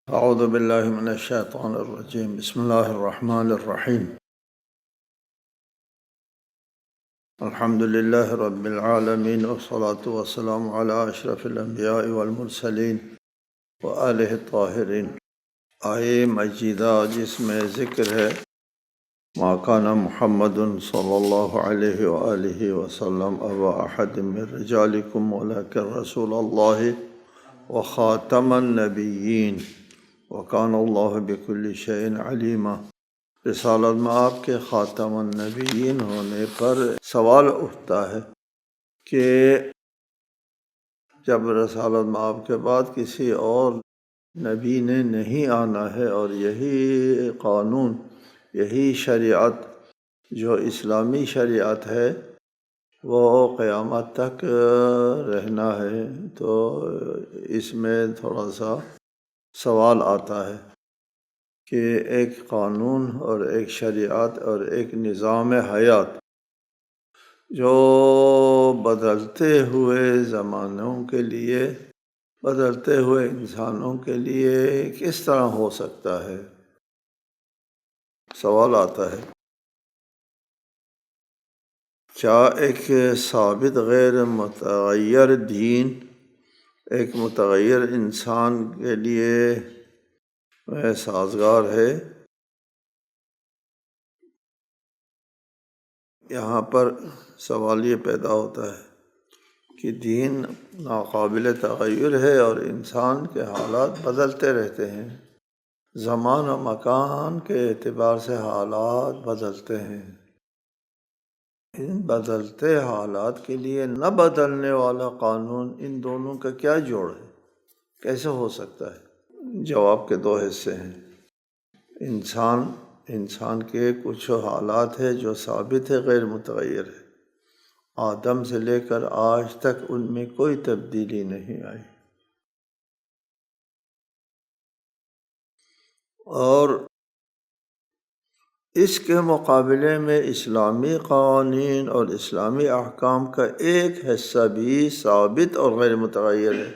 اعوذ باللہ من الشیطان الرجیم بسم اللہ الرحمن الرحیم الحمد للہ رب العالمین والصلاة والسلام علی اشرف الانبیاء والمرسلین وآلہ الطاہرین۔ آیہ مجیدہ جس میں ذکر ہے ما کان محمد صلی اللہ علیہ وآلہ وسلم ابا احد من رجالکم ولکن رسول اللہ وخاتم النبیین وکان اللہ بکل شیء علیما۔ رسالت میں آپ کے خاتم النبیین ہونے پر سوال اٹھتا ہے کہ جب رسالت میں آپ کے بعد کسی اور نبی نے نہیں آنا ہے اور یہی قانون، یہی شریعت جو اسلامی شریعت ہے وہ قیامت تک رہنا ہے، تو اس میں تھوڑا سا سوال آتا ہے کہ ایک قانون اور ایک شریعت اور ایک نظام حیات جو بدلتے ہوئے زمانوں کے لیے، بدلتے ہوئے انسانوں کے لیے کس طرح ہو سکتا ہے؟ سوال آتا ہے کیا ایک ثابت غیر متغیر دین ایک متغیر انسان کے لیے سازگار ہے؟ یہاں پر سوال یہ پیدا ہوتا ہے کہ دین ناقابل تغیر ہے اور انسان کے حالات بدلتے رہتے ہیں، زمان و مکان کے اعتبار سے حالات بدلتے ہیں۔ ان بدلتے حالات کے لیے نہ بدلنے والا قانون، ان دونوں کا کیا جوڑ ہے؟ کیسے ہو سکتا ہے؟ جواب کے دو حصے ہیں۔ انسان کے کچھ حالات ہیں جو ثابت ہے، غیر متغیر ہے، آدم سے لے کر آج تک ان میں کوئی تبدیلی نہیں آئی، اور اس کے مقابلے میں اسلامی قوانین اور اسلامی احکام کا ایک حصہ بھی ثابت اور غیر متغیر ہے۔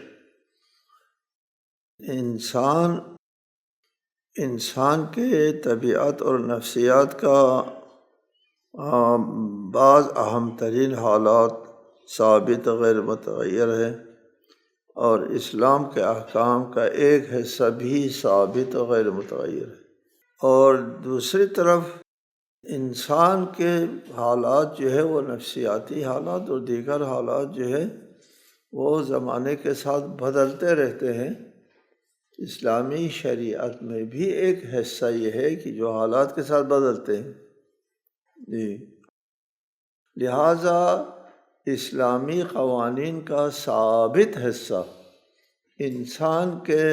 انسان کے طبیعت اور نفسیات کا بعض اہم ترین حالات ثابت غیر متغیر ہے، اور اسلام کے احکام کا ایک حصہ بھی ثابت غیر متغیر ہے۔ اور دوسری طرف انسان کے حالات جو ہے وہ نفسیاتی حالات اور دیگر حالات جو ہے وہ زمانے کے ساتھ بدلتے رہتے ہیں۔ اسلامی شریعت میں بھی ایک حصہ یہ ہے کہ جو حالات کے ساتھ بدلتے ہیں، لہٰذا اسلامی قوانین کا ثابت حصہ انسان کے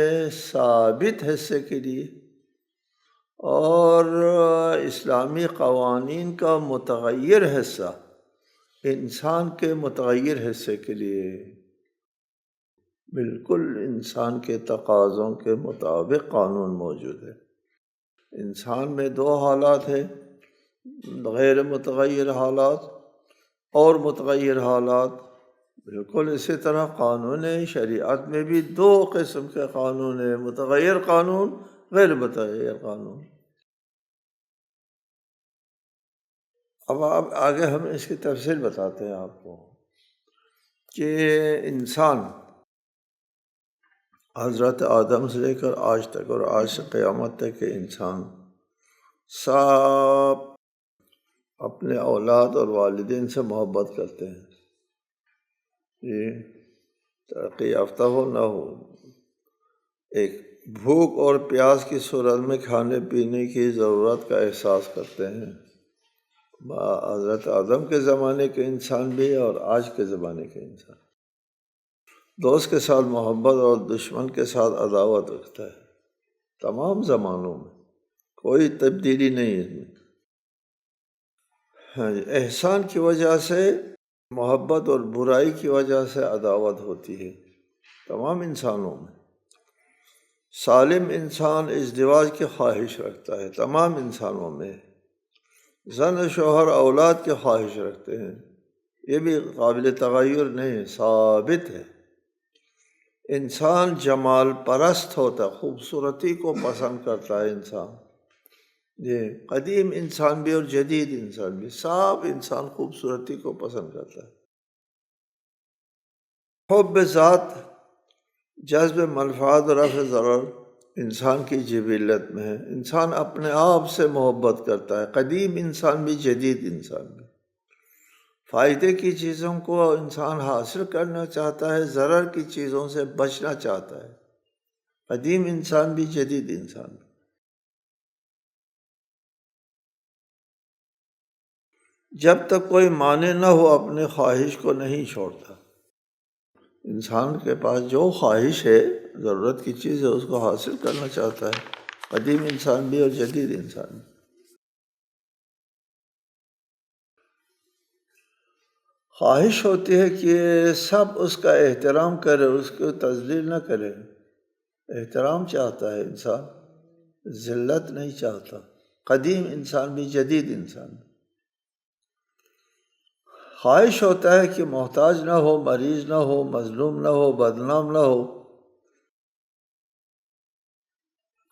ثابت حصے کے لیے، اور اسلامی قوانین کا متغیر حصہ انسان کے متغیر حصے کے لیے، بالکل انسان کے تقاضوں کے مطابق قانون موجود ہے۔ انسان میں دو حالات ہیں، غیر متغیر حالات اور متغیر حالات۔ بالکل اسی طرح قانون شریعت میں بھی دو قسم کے قانون ہیں، متغیر قانون، غیر متغیر قانون۔ اب آگے ہم اس کی تفصیل بتاتے ہیں آپ کو کہ انسان حضرت آدم سے لے کر آج تک اور آج سے قیامت تک کے انسان سب اپنے اولاد اور والدین سے محبت کرتے ہیں، یہ ترقی یافتہ ہو نہ ہو، ایک بھوک اور پیاس کی صورت میں کھانے پینے کی ضرورت کا احساس کرتے ہیں۔ حضرت آدم کے زمانے کے انسان بھی اور آج کے زمانے کے انسان، دوست کے ساتھ محبت اور دشمن کے ساتھ عداوت رکھتا ہے، تمام زمانوں میں کوئی تبدیلی نہیں ہے اس میں۔ احسان کی وجہ سے محبت اور برائی کی وجہ سے عداوت ہوتی ہے تمام انسانوں میں۔ سالم انسان ازدواج کی خواہش رکھتا ہے تمام انسانوں میں، زن شوہر اولاد کی خواہش رکھتے ہیں، یہ بھی قابل تغیر نہیں ہے، ثابت ہے۔ انسان جمال پرست ہوتا ہے، خوبصورتی کو پسند کرتا ہے انسان. جی، قدیم انسان بھی اور جدید انسان بھی، سب انسان خوبصورتی کو پسند کرتا ہے. حب ذات، جذب منفعت، رفع ضرر انسان کی جبلت میں ہے. انسان اپنے آپ سے محبت کرتا ہے، قدیم انسان بھی جدید انسان بھی. فائدے کی چیزوں کو انسان حاصل کرنا چاہتا ہے، ضرر کی چیزوں سے بچنا چاہتا ہے. قدیم انسان بھی جدید انسان بھی. جب تک کوئی مانع نہ ہو اپنے خواہش کو نہیں چھوڑتا. انسان کے پاس جو خواہش ہے، ضرورت کی چیز ہے، اس کو حاصل کرنا چاہتا ہے. قدیم انسان بھی اور جدید انسان بھی. خواہش ہوتی ہے کہ سب اس کا احترام کرے، اس کو تذلیل نہ کرے. احترام چاہتا ہے انسان، ذلت نہیں چاہتا. قدیم انسان بھی جدید انسان بھی. خواہش ہوتا ہے کہ محتاج نہ ہو، مریض نہ ہو، مظلوم نہ ہو، بدنام نہ ہو.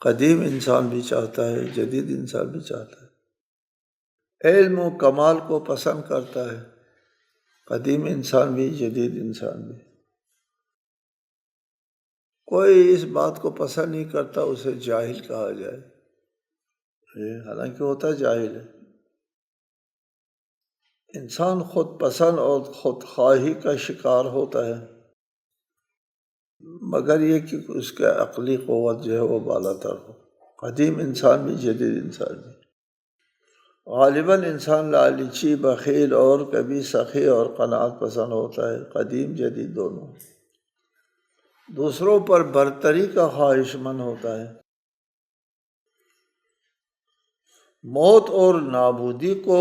قدیم انسان بھی چاہتا ہے، جدید انسان بھی چاہتا ہے. علم و کمال کو پسند کرتا ہے، قدیم انسان بھی جدید انسان بھی. کوئی اس بات کو پسند نہیں کرتا اسے جاہل کہا جائے، حالانکہ ہوتا جاہل ہے. انسان خود پسند اور خود خواہی کا شکار ہوتا ہے، مگر یہ کہ اس کا عقلی قوت جو ہے وہ بالا تر ہو. قدیم انسان بھی جدید انسان بھی. غالباً انسان لالچی، بخیل اور کبھی سخی اور قناعت پسند ہوتا ہے. قدیم جدید دونوں. دوسروں پر برتری کا خواہش مند ہوتا ہے. موت اور نابودی کو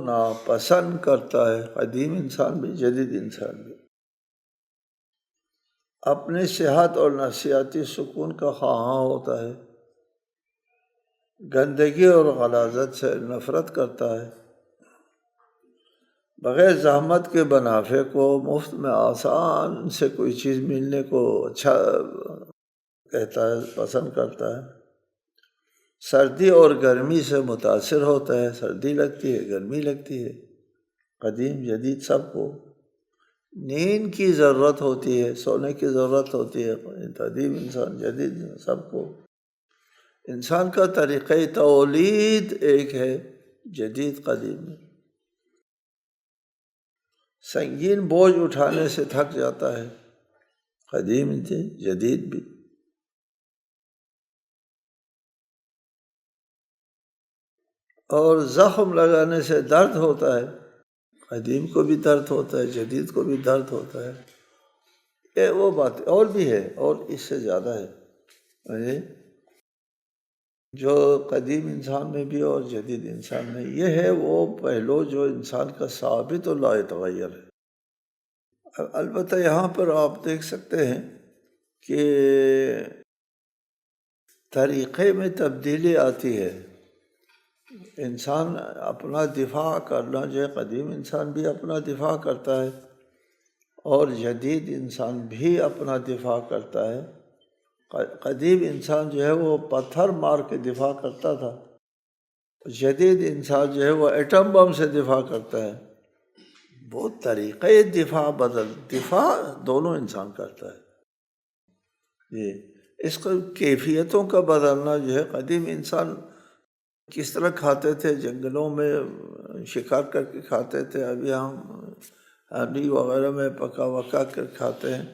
ناپسند کرتا ہے. قدیم انسان بھی جدید انسان بھی. اپنی صحت اور نفسیاتی سکون کا خواہاں ہوتا ہے. گندگی اور غلاظت سے نفرت کرتا ہے. بغیر زحمت کے منافع کو، مفت میں آسان سے کوئی چیز ملنے کو اچھا کہتا ہے، پسند کرتا ہے. سردی اور گرمی سے متاثر ہوتا ہے، سردی لگتی ہے، گرمی لگتی ہے. قدیم جدید سب کو. نیند کی ضرورت ہوتی ہے، سونے کی ضرورت ہوتی ہے. قدیم انسان، جدید سب کو. انسان کا طریقہ تولید ایک ہے، جدید قدیم میں. سنگین بوجھ اٹھانے سے تھک جاتا ہے، قدیم تھے، جدید بھی. اور زخم لگانے سے درد ہوتا ہے، قدیم کو بھی درد ہوتا ہے، جدید کو بھی درد ہوتا ہے. یہ وہ بات اور بھی ہے، اور اس سے زیادہ ہے جو قدیم انسان میں بھی اور جدید انسان میں. یہ ہے وہ پہلو جو انسان کا ثابت و لا يتغیر ہے. البتہ یہاں پر آپ دیکھ سکتے ہیں کہ طریقے میں تبدیلی آتی ہے. انسان اپنا دفاع کرنا جو ہے، قدیم انسان بھی اپنا دفاع کرتا ہے اور جدید انسان بھی اپنا دفاع کرتا ہے. قدیم انسان جو ہے وہ پتھر مار کے دفاع کرتا تھا، جدید انسان جو ہے وہ ایٹم بم سے دفاع کرتا ہے. وہ طریقے دفاع دونوں انسان کرتا ہے. جی، اس کو کیفیتوں کا بدلنا جو ہے، قدیم انسان کس طرح کھاتے تھے، جنگلوں میں شکار کر کے کھاتے تھے. ابھی ہم ہانڈی وغیرہ میں پکا وکا کر کھاتے ہیں.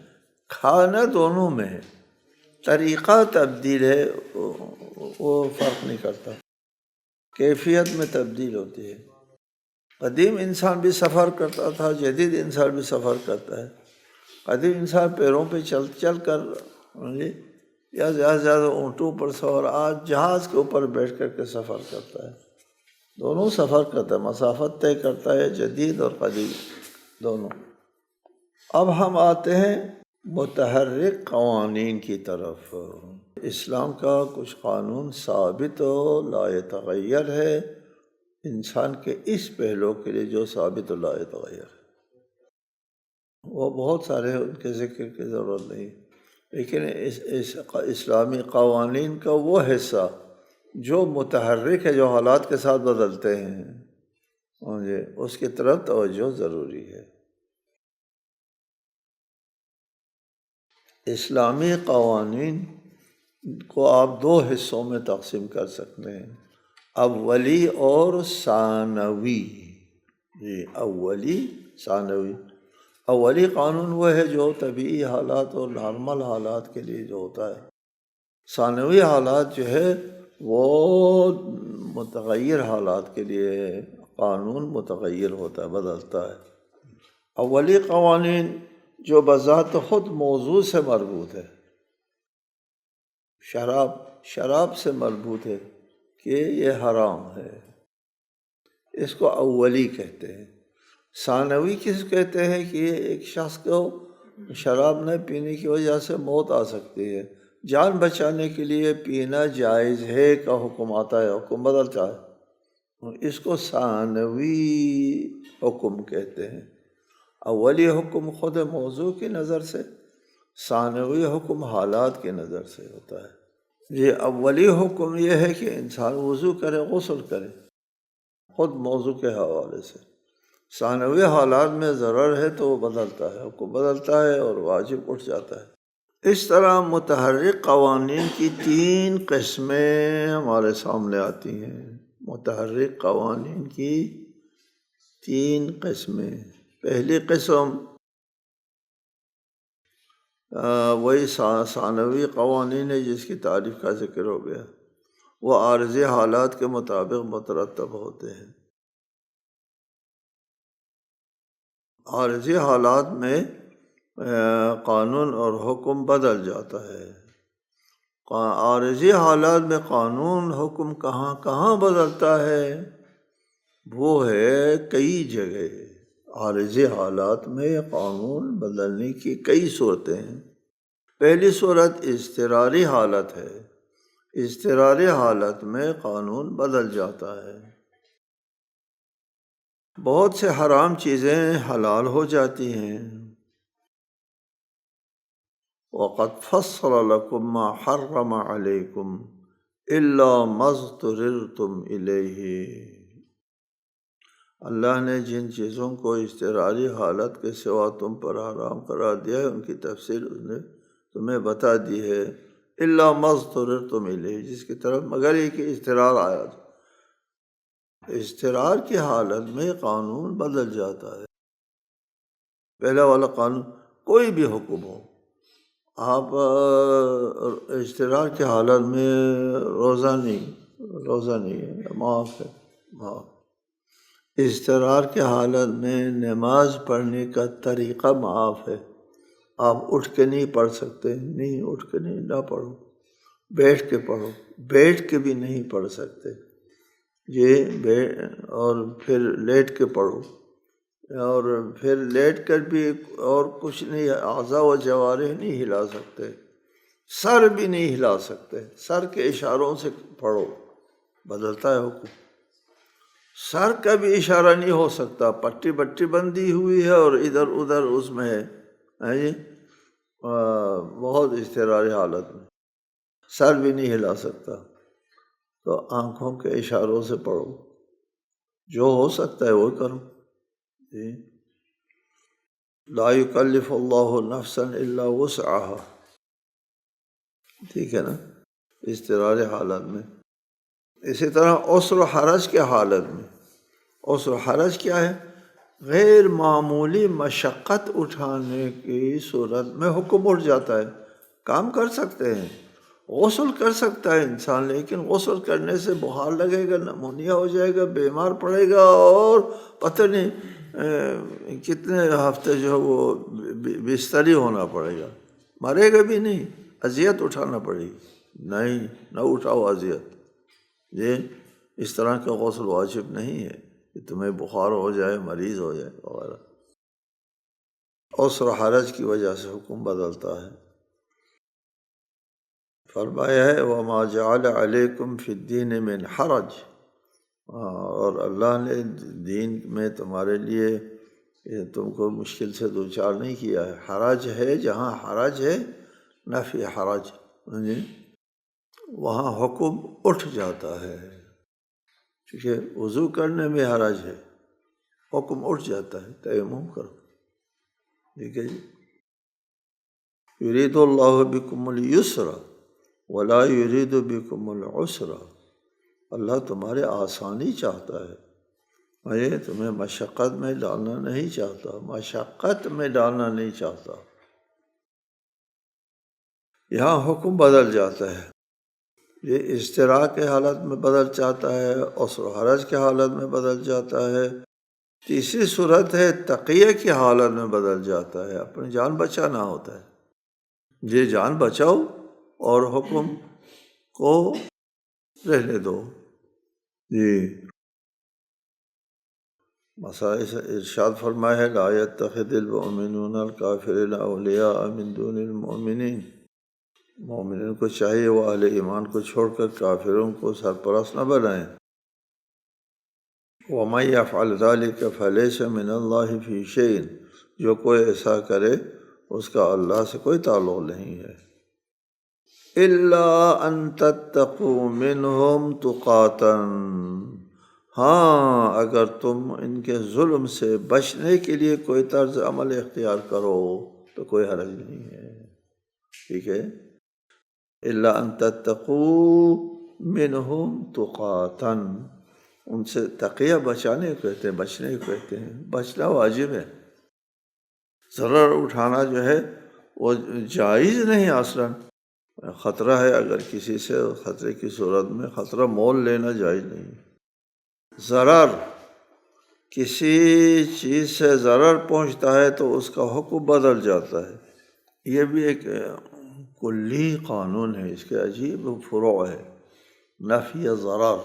کھانا دونوں میں ہے، طریقہ تبدیل ہے، وہ فرق نہیں کرتا. کیفیت میں تبدیل ہوتی ہے. قدیم انسان بھی سفر کرتا تھا، جدید انسان بھی سفر کرتا ہے. قدیم انسان پیروں پہ چل کر یا زیادہ سے زیادہ اونٹوں پر سوار، آج جہاز کے اوپر بیٹھ کر کے سفر کرتا ہے. دونوں سفر کرتا ہے، مسافت طے کرتا ہے، جدید اور قدیم دونوں. اب ہم آتے ہیں متحرک قوانین کی طرف. اسلام کا کچھ قانون ثابت و لا يتغیر ہے انسان کے اس پہلو کے لیے جو ثابت و لا يتغیر ہے. وہ بہت سارے ہیں، ان کے ذکر کی ضرورت نہیں. لیکن اس اسلامی قوانین کا وہ حصہ جو متحرک ہے، جو حالات کے ساتھ بدلتے ہیں، اس کی طرف توجہ ضروری ہے۔ اسلامی قوانین کو آپ دو حصوں میں تقسیم کر سکتے ہیں، اولی اور ثانوی۔ اولی ثانوی۔ اولی قانون وہ ہے جو طبعی حالات اور نارمل حالات کے لیے جو ہوتا ہے۔ ثانوی حالات جو ہے وہ متغیر حالات کے لیے قانون متغیر ہوتا ہے، بدلتا ہے۔ اولی قوانین جو بذات خود موضوع سے مربوط ہے، شراب سے مربوط ہے کہ یہ حرام ہے، اس کو اولی کہتے ہیں۔ ثانوی کس کہتے ہیں کہ ایک شخص کو شراب نہ پینے کی وجہ سے موت آ سکتی ہے، جان بچانے کے لیے پینا جائز ہے کا حکم آتا ہے، حکم بدلتا ہے، اس کو ثانوی حکم کہتے ہیں۔ اولی حکم خود موضوع کی نظر سے، ثانوی حکم حالات کی نظر سے ہوتا ہے۔ یہ اولی حکم یہ ہے کہ انسان وضو کرے، غسل کرے، خود موضوع کے حوالے سے۔ ثانوی حالات میں ضرر ہے تو وہ بدلتا ہے، حکم بدلتا ہے اور واجب اٹھ جاتا ہے۔ اس طرح متحرک قوانین کی تین قسمیں ہمارے سامنے آتی ہیں۔ متحرک قوانین کی تین قسمیں۔ پہلی قسم وہی ثانوی قوانین ہے جس کی تعریف کا ذکر ہو گیا، وہ عارضی حالات کے مطابق مترتب ہوتے ہیں۔ عارضی حالات میں قانون اور حکم بدل جاتا ہے۔ عارضی حالات میں قانون حکم کہاں کہاں بدلتا ہے؟ وہ ہے کئی جگہ۔ عارضی حالات میں قانون بدلنے کی کئی صورتیں ہیں۔ پہلی صورت اضطراری حالت ہے۔ اضطراری حالت میں قانون بدل جاتا ہے۔ بہت سے حرام چیزیں حلال ہو جاتی ہیں۔ وَقَدْ فَصَّلَ لَكُم مَّا حَرَّمَ عَلَيْكُمْ إِلَّا مَا اضْطُرِرْتُمْ إِلَيْهِ۔ اللہ نے جن چیزوں کو اضطراری حالت کے سوا تم پر حرام قرار دیا ہے ان کی تفصیل اس نے تمہیں بتا دی ہے۔ إِلَّا مَا اضْطُرِرْتُمْ إِلَيْهِ، جس کی طرف مگر یہ کہ اضطرار آیا۔ اضطرار کی حالت میں قانون بدل جاتا ہے۔ پہلا والا قانون کوئی بھی حکم ہو، آپ اضطرار کی حالت میں روزہ نہیں ہے، معاف ہے، معاف۔ اضطرار کی حالت میں نماز پڑھنے کا طریقہ معاف ہے، آپ اٹھ کے نہیں پڑھ سکتے، نہیں اٹھ کے نہیں، نہ پڑھو، بیٹھ کے پڑھو، بیٹھ کے بھی نہیں پڑھ سکتے، اور پھر لیٹ کے پڑھو، اور پھر لیٹ کر بھی اور کچھ نہیں، اعضاء و جوارح نہیں ہلا سکتے، سر بھی نہیں ہلا سکتے، سر کے اشاروں سے پڑھو، بدلتا ہے حکم۔ سر کا بھی اشارہ نہیں ہو سکتا، پٹی بٹی بندھی ہوئی ہے اور ادھر ادھر اس میں ہے، بہت اضطراری حالت میں سر بھی نہیں ہلا سکتا، تو آنکھوں کے اشاروں سے پڑھو، جو ہو سکتا ہے وہ کرو۔ لا یکلف اللہ نفسا الا وسعها، ٹھیک ہے نا، اضطراری حالت میں۔ اسی طرح عسر و حرج کے حالت میں، عسر و حرج کیا ہے؟ غیر معمولی مشقت اٹھانے کی صورت میں حکم اٹھ جاتا ہے۔ کام کر سکتے ہیں، غسل کر سکتا ہے انسان، لیکن غسل کرنے سے بخار لگے گا، نمونیا ہو جائے گا، بیمار پڑے گا، اور پتہ نہیں کتنے ہفتے جو وہ بستری ہونا پڑے گا، مرے گا بھی نہیں، اذیت اٹھانا پڑے گی، نہیں، نہ اٹھاؤ اذیت۔ یہ اس طرح کا غسل واجب نہیں ہے کہ تمہیں بخار ہو جائے، مریض ہو جائے وغیرہ۔ عسر و حرج کی وجہ سے حکم بدلتا ہے۔ فرمایا ہے وَمَا جَعَلَ عَلَيْكُمْ فِي الدِّينِ مِنْ حَرَجٍ، اور اللہ نے دین میں تمہارے لیے تم کو مشکل سے دوچار نہیں کیا ہے۔ حرج ہے، جہاں حرج ہے نفی حرج، یعنی وہاں حکم اٹھ جاتا ہے، کیونکہ وضو کرنے میں حرج ہے، حکم اٹھ جاتا ہے تیمم کرو، ٹھیک ہے جی۔ یرید اللہ بکم اليسر ولا یرید بکم العسر، اللہ تمہارے آسانی چاہتا ہے، یہ تمہیں مشقت میں ڈالنا نہیں چاہتا، مشقت میں ڈالنا نہیں چاہتا۔ یہاں حکم بدل جاتا ہے، یہ اشتراک کے حالت میں بدل جاتا ہے، عسر و حرج کے حالت میں بدل جاتا ہے، تیسری صورت ہے تقیہ کی حالت میں بدل جاتا ہے، اپنی جان بچانا ہوتا ہے، یہ جان بچاؤ اور حکم کو رہنے دو جی۔ مثلا ارشاد فرمایا ہے لا يتخذ المؤمنون الکافرین اولیاء من دون المؤمنین، مومنین کو چاہیے وہ اہل ایمان کو چھوڑ کر کافروں کو سرپرست نہ بنائیں۔ وَمَن يَفْعَلْ ذَلِكَ فَلَيْسَ مِنَ اللَّهِ فِي شَيْءٍ، جو کوئی ایسا کرے اس کا اللہ سے کوئی تعلق نہیں ہے۔ إِلَّا أَن تَتَّقُوا مِنْهُمْ تُقَاتًا، ہاں اگر تم ان کے ظلم سے بچنے کے لیے کوئی طرز عمل اختیار کرو تو کوئی حرج نہیں ہے، ٹھیک ہے۔ إِلَّا أَن تَتَّقُوا مِنْهُمْ تُقَاتًا، ان سے تقیہ بچانے کو کہتے ہیں، بچنے کو کہتے ہیں، بچنا واجب ہے۔ ضرر اٹھانا جو ہے وہ جائز نہیں اصلاً، خطرہ ہے اگر کسی سے، خطرے کی صورت میں خطرہ مول لینا جائز نہیں۔ ضرر، کسی چیز سے ضرر پہنچتا ہے تو اس کا حکم بدل جاتا ہے، یہ بھی ایک کلی قانون ہے، اس کے عجیب فروع ہے۔ نفی ضرر،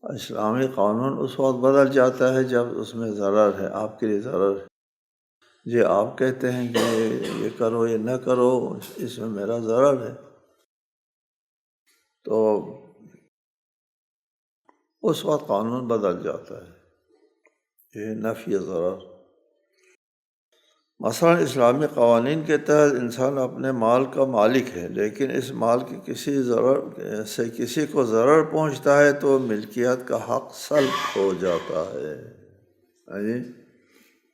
اسلامی قانون اس وقت بدل جاتا ہے جب اس میں ضرر ہے، آپ کے لیے ضرر ہے، یہ آپ کہتے ہیں کہ یہ کرو یہ نہ کرو، اس میں میرا ضرر ہے، تو اس وقت قانون بدل جاتا ہے، یہ نفی ضرر۔ مثلا اسلامی قوانین کے تحت انسان اپنے مال کا مالک ہے، لیکن اس مال کی کسی ضرر سے کسی کو ضرر پہنچتا ہے تو ملکیت کا حق سلب ہو جاتا ہے۔ یعنی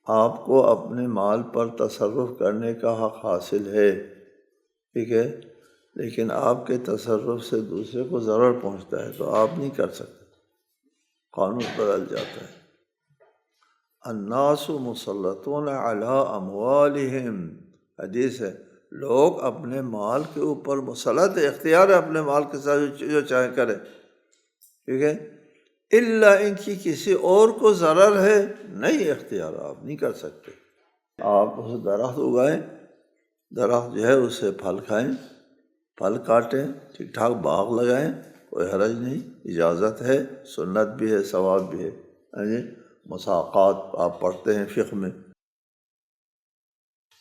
آپ کو اپنے مال پر تصرف کرنے کا حق حاصل ہے، ٹھیک ہے، لیکن آپ کے تصرف سے دوسرے کو ضرر پہنچتا ہے تو آپ نہیں کر سکتے، قانون بدل جاتا ہے۔ الناس مسلطون علی اموالہم، حدیث ہے، لوگ اپنے مال کے اوپر مسلط، اختیار ہے اپنے مال کے ساتھ جو چاہے کرے، ٹھیک ہے، الا ان کی کسی اور کو ضرر ہے، نہیں اختیار، آپ نہیں کر سکتے۔ آپ اس درخت اگائیں، درخت جو ہے اس سے پھل کھائیں، پھل کاٹیں، ٹھیک ٹھاک باغ لگائیں، کوئی حرج نہیں، اجازت ہے، سنت بھی ہے، ثواب بھی ہے، مساقات آپ پڑھتے ہیں فقہ میں۔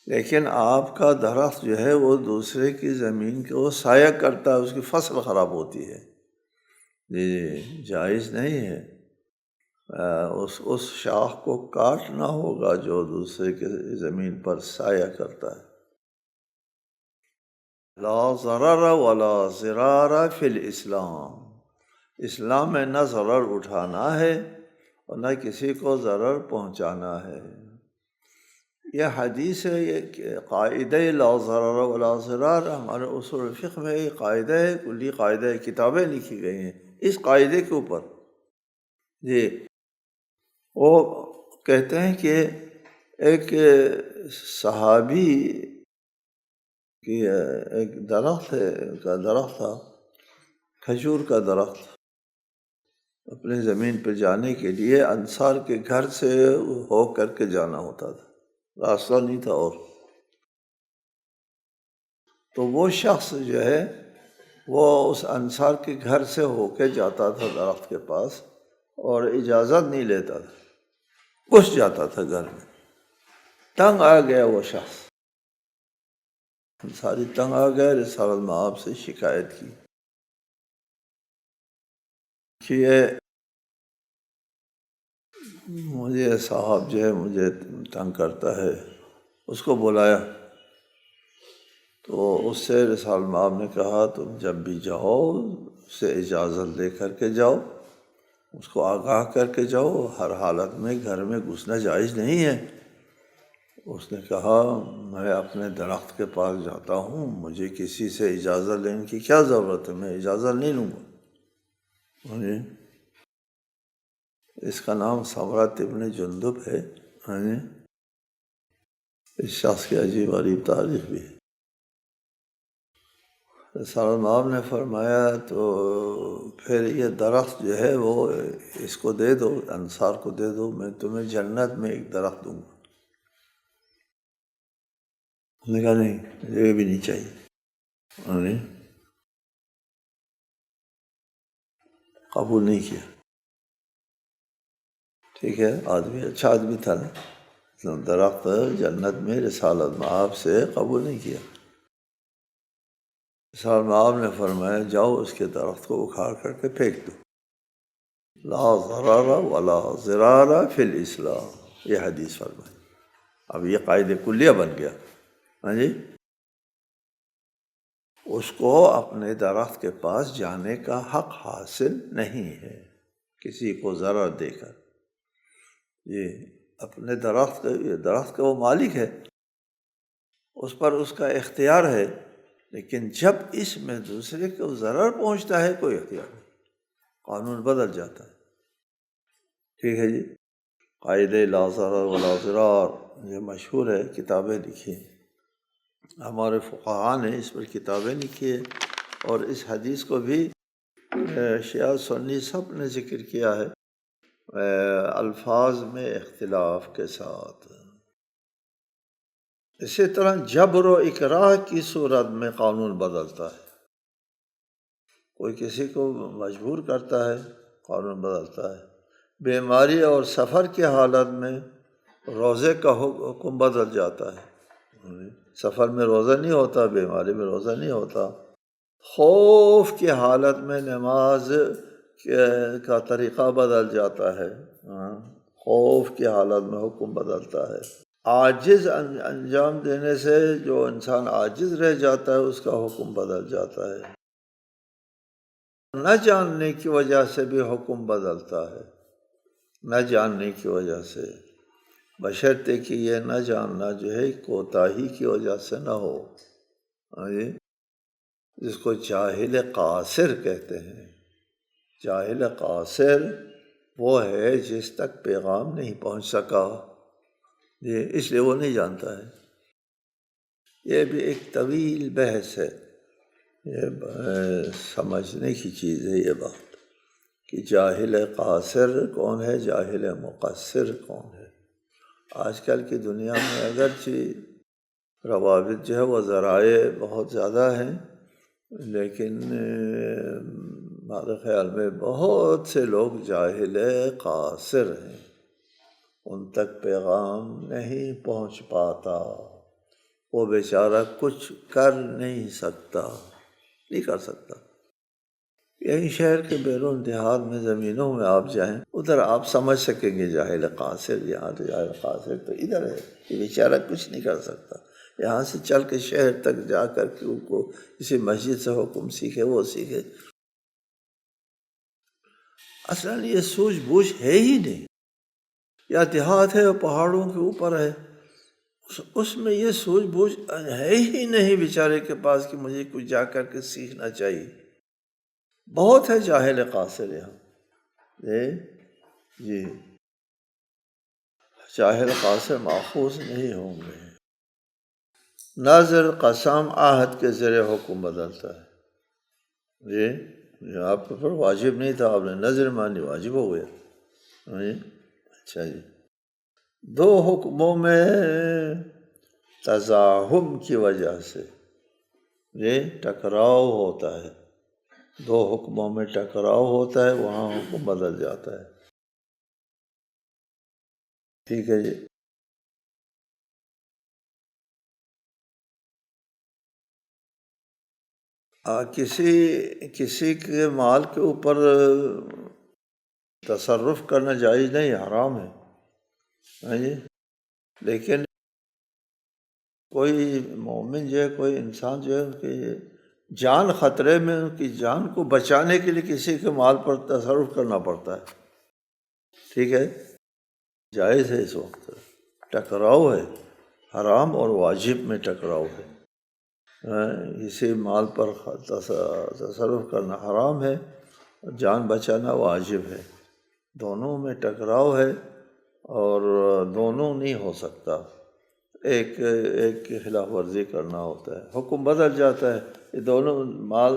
لیکن آپ کا درخت جو ہے وہ دوسرے کی زمین کو سایہ کرتا ہے، اس کی فصل خراب ہوتی ہے، جی جائز نہیں ہے، اس شاخ کو کاٹنا ہوگا جو دوسرے کے زمین پر سایہ کرتا ہے۔ لا ضرر ولا ضرار فی الاسلام، اسلام میں نہ ضرر اٹھانا ہے اور نہ کسی کو ضرر پہنچانا ہے۔ یہ حدیث ہے، یہ قاعدہ لا ضرر ولا ضرار ہمارے اصول فقہ میں یہ قاعدہ ہے، کلی قاعدہ ہے، کتابیں لکھی گئی ہیں اس قاعدے کے اوپر۔ جی، وہ کہتے ہیں کہ ایک صحابی کی ایک درخت تھا، کھجور کا درخت، اپنی زمین پہ جانے کے لیے انصار کے گھر سے ہو کر کے جانا ہوتا تھا، راستہ نہیں تھا، اور تو وہ شخص جو ہے وہ اس انصار کے گھر سے ہو کے جاتا تھا درخت کے پاس، اور اجازت نہیں لیتا تھا، گھس جاتا تھا گھر میں۔ تنگ آ گیا وہ شخص، انصاری تنگ آ گیا، رسالت میں آپ سے شکایت کی کہ یہ مجھے صاحب جو ہے مجھے تنگ کرتا ہے، اس کو بلایا تو اس سے رسالہ مآب نے کہا تم جب بھی جاؤ اس سے اجازت لے کر کے جاؤ، اس کو آگاہ کر کے جاؤ، ہر حالت میں گھر میں گھسنا جائز نہیں ہے۔ اس نے کہا میں اپنے درخت کے پاس جاتا ہوں، مجھے کسی سے اجازت لینے کی کیا ضرورت ہے، میں اجازت نہیں لوں گا۔ اس کا نام سمرۃ ابن جندب ہے۔ اس شخص کی عجیب غریب تاریخ بھی ہے۔ رسالہ مآب نے فرمایا تو پھر یہ درخت جو ہے وہ اس کو دے دو، انصار کو دے دو، میں تمہیں جنت میں ایک درخت دوں گا۔ انہوں نے کہا نہیں، مجھے بھی نہیں چاہیے، قبول نہیں کیا۔ ٹھیک ہے، آدمی اچھا آدمی تھا نا، درخت جنت میں رسالت مآب سے قبول نہیں کیا۔ رسالت مآب نے فرمایا جاؤ اس کے درخت کو اکھاڑ کر کے پھینک دو، لا ضرر ولا ضرار فی الاسلام، یہ حدیث فرمائی۔ اب یہ قاعدہ کلیہ بن گیا۔ ہاں جی، اس کو اپنے درخت کے پاس جانے کا حق حاصل نہیں ہے کسی کو ضرر دے کر۔ یہ اپنے درخت کا وہ مالک ہے، اس پر اس کا اختیار ہے، لیکن جب اس میں دوسرے کو ضرر پہنچتا ہے کوئی اختیار نہیں، قانون بدل جاتا ہے۔ ٹھیک ہے جی، قاعدہ لا ضرر ولا ضرار یہ مشہور ہے، کتابیں لکھی ہیں ہمارے فقہاء نے، اس پر کتابیں لکھی ہیں، اور اس حدیث کو بھی شیعہ سنی سب نے ذکر کیا ہے، الفاظ میں اختلاف کے ساتھ۔ اسی طرح جبر و اکراہ کی صورت میں قانون بدلتا ہے، کوئی کسی کو مجبور کرتا ہے قانون بدلتا ہے۔ بیماری اور سفر کی حالت میں روزے کا حکم بدل جاتا ہے، سفر میں روزہ نہیں ہوتا، بیماری میں روزہ نہیں ہوتا۔ خوف کی حالت میں نماز کا طریقہ بدل جاتا ہے، خوف کی حالت میں حکم بدلتا ہے۔ عاجز انجام دینے سے جو انسان عاجز رہ جاتا ہے اس کا حکم بدل جاتا ہے۔ نہ جاننے کی وجہ سے بھی حکم بدلتا ہے، نہ جاننے کی وجہ سے، بشرطے کہ یہ نہ جاننا جو ہے کوتاہی کی وجہ سے نہ ہو، جس کو جاہل قاصر کہتے ہیں۔ جاہل قاصر وہ ہے جس تک پیغام نہیں پہنچ سکا، اس لیے وہ نہیں جانتا ہے۔ یہ بھی ایک طویل بحث ہے، یہ سمجھنے کی چیز ہے یہ بات کہ جاہل قاصر کون ہے، جاہل مقصر کون ہے۔ آج کل کی دنیا میں اگرچہ روابط جو ہے وہ ذرائع بہت زیادہ ہیں، لیکن ہمارے خیال میں بہت سے لوگ جاہل قاصر ہیں، ان تک پیغام نہیں پہنچ پاتا، وہ بیچارہ کچھ کر نہیں سکتا، نہیں کر سکتا۔ یہیں شہر کے بیرون دیہات میں زمینوں میں آپ جائیں، ادھر آپ سمجھ سکیں گے جاہل قاصر، یہاں تو جاہل قاصر تو ادھر ہے، یہ بیچارہ کچھ نہیں کر سکتا۔ یہاں سے چل کے شہر تک جا کر کے ان کو کسی مسجد سے حکم سیکھے، وہ سیکھے، اصلاً یہ سوجھ بوجھ ہے ہی نہیں۔ یا دیہات ہے پہاڑوں کے اوپر ہے، اس میں یہ سوجھ بوجھ ہے ہی نہیں بیچارے کے پاس کہ مجھے کچھ جا کر کے سیکھنا چاہیے۔ بہت ہے جاہل قاصر یہاں، جی جاہل قاصر ماخوذ نہیں ہوں گے۔ نظر قسم عہد کے ذریعے حکم بدلتا ہے، جی آپ پر واجب نہیں تھا، آپ نے نظر مانی، واجب ہو گیا۔ اچھا جی، دو حکموں میں تزاحم کی وجہ سے یہ ٹکراؤ ہوتا ہے، دو حکموں میں ٹکراؤ ہوتا ہے، وہاں حکم بدل جاتا ہے۔ ٹھیک ہے جی، کسی کے مال کے اوپر تصرف کرنا جائز نہیں، حرام ہے، لیکن کوئی مومن جو ہے، کوئی انسان جو ہے، ان کی جان خطرے میں، ان کی جان کو بچانے کے لیے کسی کے مال پر تصرف کرنا پڑتا ہے، ٹھیک ہے، جائز ہے۔ اس وقت ٹکراؤ ہے، حرام اور واجب میں ٹکراؤ ہے۔ اسی مال پر تصرف کرنا حرام ہے، جان بچانا واجب ہے، دونوں میں ٹکراؤ ہے، اور دونوں نہیں ہو سکتا، ایک کی خلاف ورزی کرنا ہوتا ہے، حکم بدل جاتا ہے۔ یہ دونوں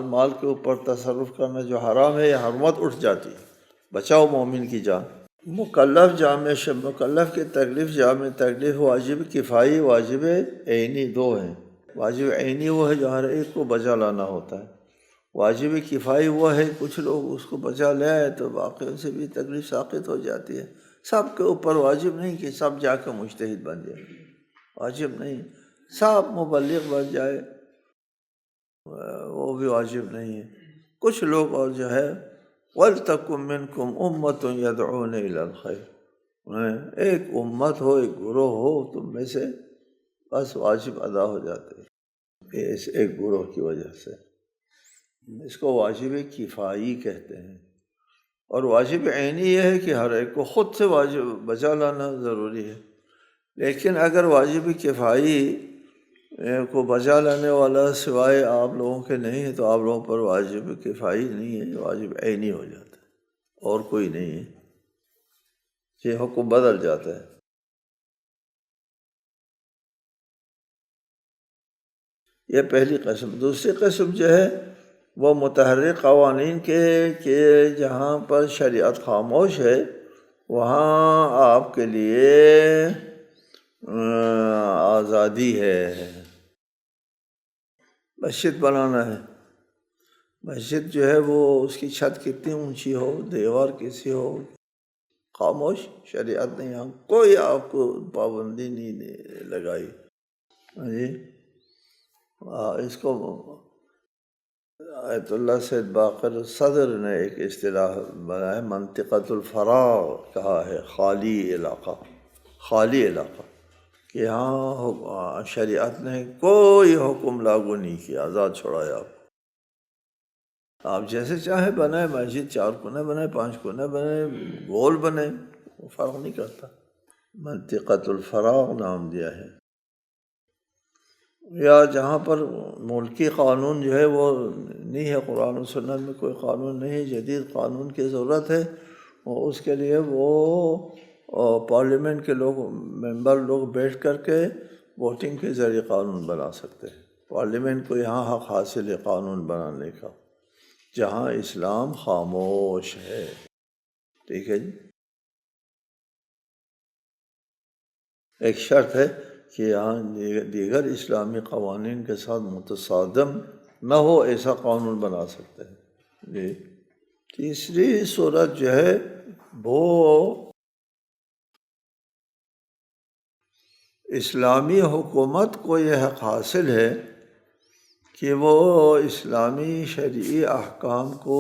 مال کے اوپر تصرف کرنا جو حرام ہے، یہ حرمت اٹھ جاتی ہے، بچاؤ مومن کی جان۔ مکلف کی تکلیف واجب کفائی، واجب عینی دو ہیں۔ واجب عینی وہ ہے جو ہر ایک کو بچا لانا ہوتا ہے، واجب کفائی وہ ہے کچھ لوگ اس کو بچا لے آئے تو باقی ان سے بھی تکلیف ساقط ہو جاتی ہے۔ سب کے اوپر واجب نہیں کہ سب جا کے مجتہد بن جائے، واجب نہیں، سب مبلغ بن جائے وہ بھی واجب نہیں ہے۔ کچھ لوگ اور جو ہے وَلْتَكُن مِّنْكُمْ أُمَّةٌ يَدْعُونَ إِلَى الْخَيْرِ، ایک امت ہو، ایک گروہ ہو تم میں سے، بس واجب ادا ہو جاتے ہیں اس ایک گروہ کی وجہ سے۔ اس کو واجب کفائی کہتے ہیں۔ اور واجب عینی یہ ہے کہ ہر ایک کو خود سے واجب بچا لانا ضروری ہے، لیکن اگر واجب کفائی کو بچا لانے والا سوائے آپ لوگوں کے نہیں ہے تو آپ لوگوں پر واجب کفائی نہیں ہے، واجب عینی ہو جاتا ہے، اور کوئی نہیں ہے، یہ حکم بدل جاتا ہے۔ یہ پہلی قسم۔ دوسری قسم جو ہے وہ متحرک قوانین کے کہ جہاں پر شریعت خاموش ہے وہاں آپ کے لیے آزادی ہے۔ مسجد بنانا ہے، مسجد جو ہے وہ اس کی چھت کتنی اونچی ہو، دیوار کیسی ہو، خاموش، شریعت نے یہاں کوئی آپ کو پابندی نہیں لگائی جی۔ اس کو آیت اللہ سید باقر صدر نے ایک اصطلاح بنایا، منطقۃ الفراغ کہا ہے، خالی علاقہ، خالی علاقہ، کہ یہاں شریعت نے کوئی حکم لاگو نہیں کیا، آزاد چھوڑایا آپ جیسے چاہیں بنائیں، مسجد 4 کونے بنائیں، 5 کونے بنائیں، گول بنائیں، وہ فرق نہیں کرتا، منطقۃ الفراغ نام دیا ہے۔ یا جہاں پر ملکی قانون جو ہے وہ نہیں ہے، قرآن و سنت میں کوئی قانون نہیں ہے، جدید قانون کی ضرورت ہے، اور اس کے لیے وہ پارلیمنٹ کے ممبر لوگ بیٹھ کر کے ووٹنگ کے ذریعے قانون بنا سکتے ہیں۔ پارلیمنٹ کو یہاں حق حاصل ہے قانون بنانے کا، جہاں اسلام خاموش ہے، ٹھیک ہے جی۔ ایک شرط ہے کہ یہاں دیگر اسلامی قوانین کے ساتھ متصادم نہ ہو، ایسا قانون بنا سکتے ہیں جی۔ تیسری صورت جو ہے وہ اسلامی حکومت کو یہ حق حاصل ہے کہ وہ اسلامی شرعی احکام کو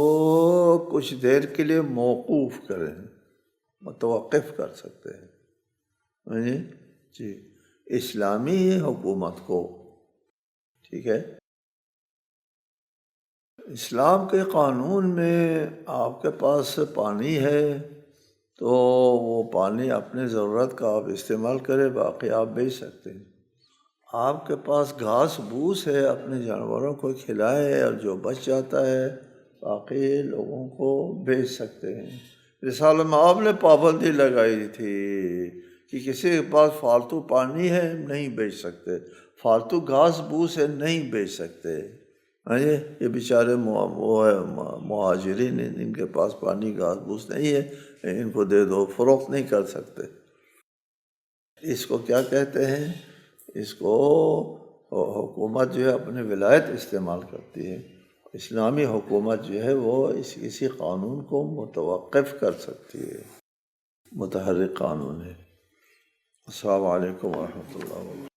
کچھ دیر کے لیے موقوف کریں، متوقف کر سکتے ہیں جی، اسلامی حکومت کو، ٹھیک ہے۔ اسلام کے قانون میں آپ کے پاس پانی ہے تو وہ پانی اپنے ضرورت کا آپ استعمال کریں، باقی آپ بیچ سکتے ہیں۔ آپ کے پاس گھاس بھوس ہے، اپنے جانوروں کو کھلائے، اور جو بچ جاتا ہے باقی لوگوں کو بیچ سکتے ہیں۔ رسالہ میں آپ نے پابندی لگائی تھی کہ کسی کے پاس فالتو پانی ہے نہیں بیچ سکتے، فالتو گھاس بھوس ہے نہیں بیچ سکتے۔ یہ بیچارے مہاجرین ہیں، ان کے پاس پانی گھاس بھوس نہیں ہے، ان کو دے دو، فروخت نہیں کر سکتے۔ اس کو کیا کہتے ہیں؟ اس کو حکومت جو ہے اپنے ولایت استعمال کرتی ہے، اسلامی حکومت جو ہے وہ اسی قانون کو متوقف کر سکتی ہے، متحرک قانون ہے۔ السلام علیکم ورحمۃ اللہ وبرکاتہ۔